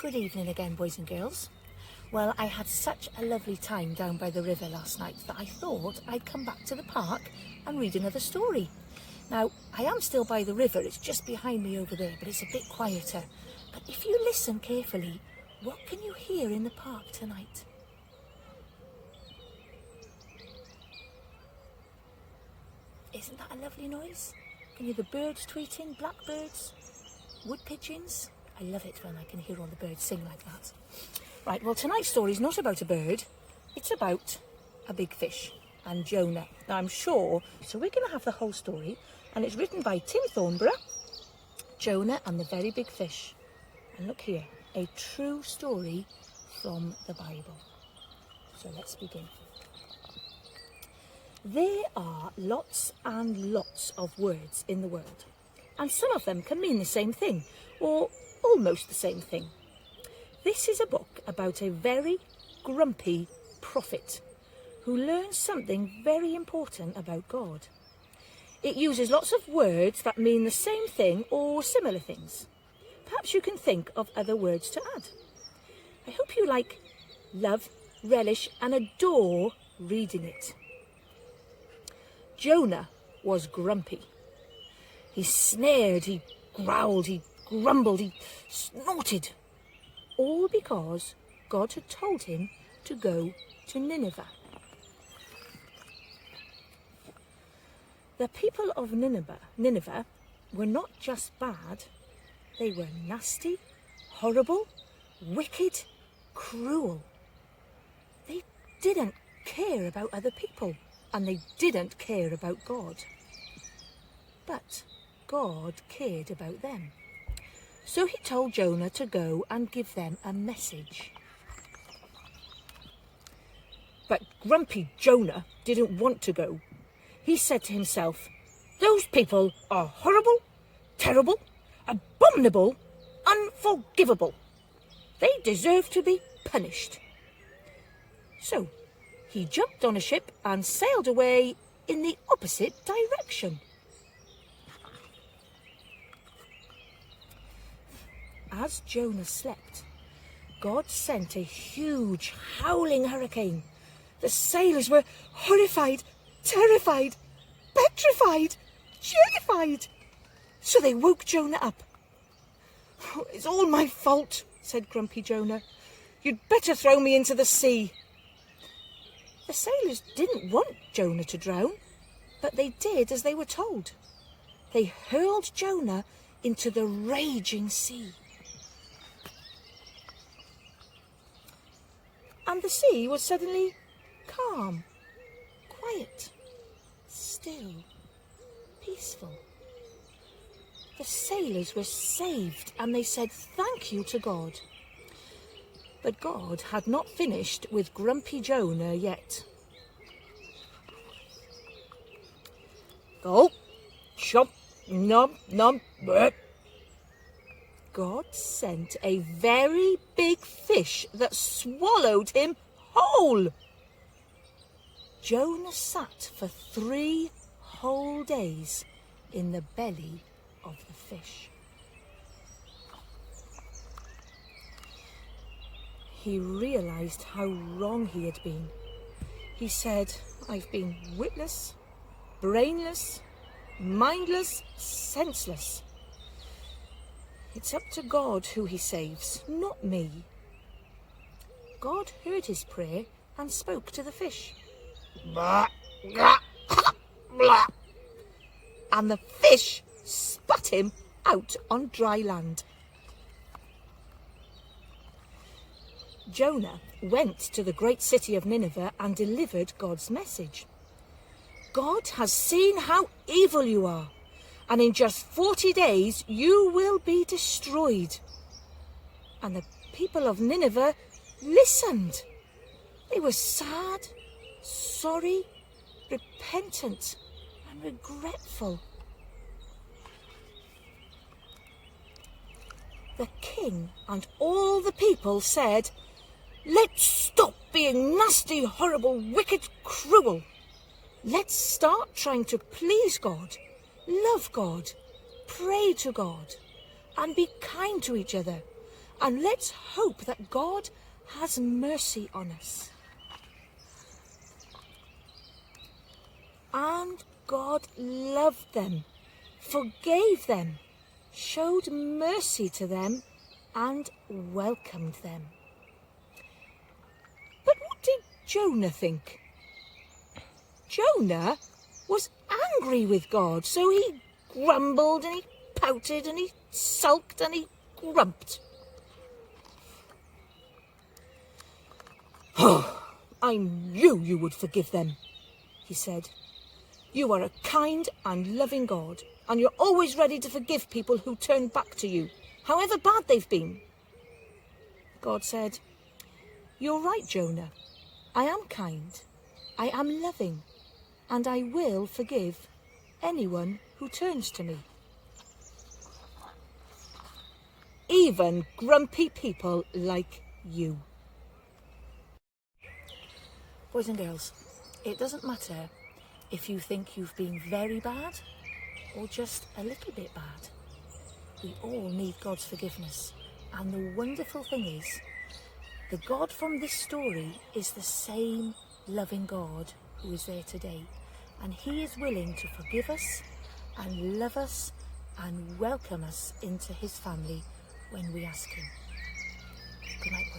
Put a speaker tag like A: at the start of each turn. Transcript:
A: Good evening again, boys and girls. Well, I had such a lovely time down by the river last night that I thought I'd come back to the park and read another story. Now, I am still by the river, it's just behind me over there, but it's a bit quieter. But if you listen carefully, what can you hear in the park tonight? Isn't that a lovely noise? Can you hear the birds tweeting, blackbirds, wood pigeons? I love it when I can hear all the birds sing like that. Right, well, tonight's story is not about a bird, it's about a big fish and Jonah. Now, I'm sure, so we're going to have the whole story, and it's written by Tim Thornborough, Jonah and the Very Big Fish. And look here, a true story from the Bible. So let's begin. There are lots and lots of words in the world, and some of them can mean the same thing, or almost the same thing. This is a book about a very grumpy prophet who learns something very important about God. It uses lots of words that mean the same thing or similar things. Perhaps you can think of other words to add. I hope you love, relish and adore reading it. Jonah was grumpy. He snared, he growled, he grumbled, he snorted. All because God had told him to go to Nineveh. The people of Nineveh were not just bad, they were nasty, horrible, wicked, cruel. They didn't care about other people, and they didn't care about God. But God cared about them. So he told Jonah to go and give them a message. But grumpy Jonah didn't want to go. He said to himself, "Those people are horrible, terrible, abominable, unforgivable. They deserve to be punished." So he jumped on a ship and sailed away in the opposite direction. As Jonah slept, God sent a huge howling hurricane. The sailors were horrified, terrified, petrified, terrified. So they woke Jonah up. "Oh, it's all my fault," said grumpy Jonah. "You'd better throw me into the sea." The sailors didn't want Jonah to drown, but they did as they were told. They hurled Jonah into the raging sea. And the sea was suddenly calm, quiet, still, peaceful. The sailors were saved and they said thank you to God. But God had not finished with grumpy Jonah yet. "Go, chomp, nom, nom, burp." God sent a very big fish that swallowed him whole. Jonah sat for 3 whole days in the belly of the fish. He realised how wrong he had been. He said, "I've been witless, brainless, mindless, senseless. It's up to God who he saves, not me." God heard his prayer and spoke to the fish. "Blah, blah, blah." And the fish spat him out on dry land. Jonah went to the great city of Nineveh and delivered God's message. "God has seen how evil you are, and in just 40 days you will be destroyed." And the people of Nineveh listened. They were sad, sorry, repentant, and regretful. The king and all the people said, "Let's stop being nasty, horrible, wicked, cruel. Let's start trying to please God, love God, pray to God, and be kind to each other, and let's hope that God has mercy on us. And God loved them, forgave them, showed mercy to them, and welcomed them. But what did Jonah think? Jonah was angry with God, so he grumbled and he pouted and he sulked and he grumped. "Oh, I knew you would forgive them," he said. "You are a kind and loving God, and you're always ready to forgive people who turn back to you, however bad they've been." God said, "You're right, Jonah. I am kind, I am loving, and I will forgive anyone who turns to me. Even grumpy people like you." Boys and girls, it doesn't matter if you think you've been very bad or just a little bit bad. We all need God's forgiveness. And the wonderful thing is, the God from this story is the same loving God who is there today. And he is willing to forgive us and love us and welcome us into his family when we ask him. Good night.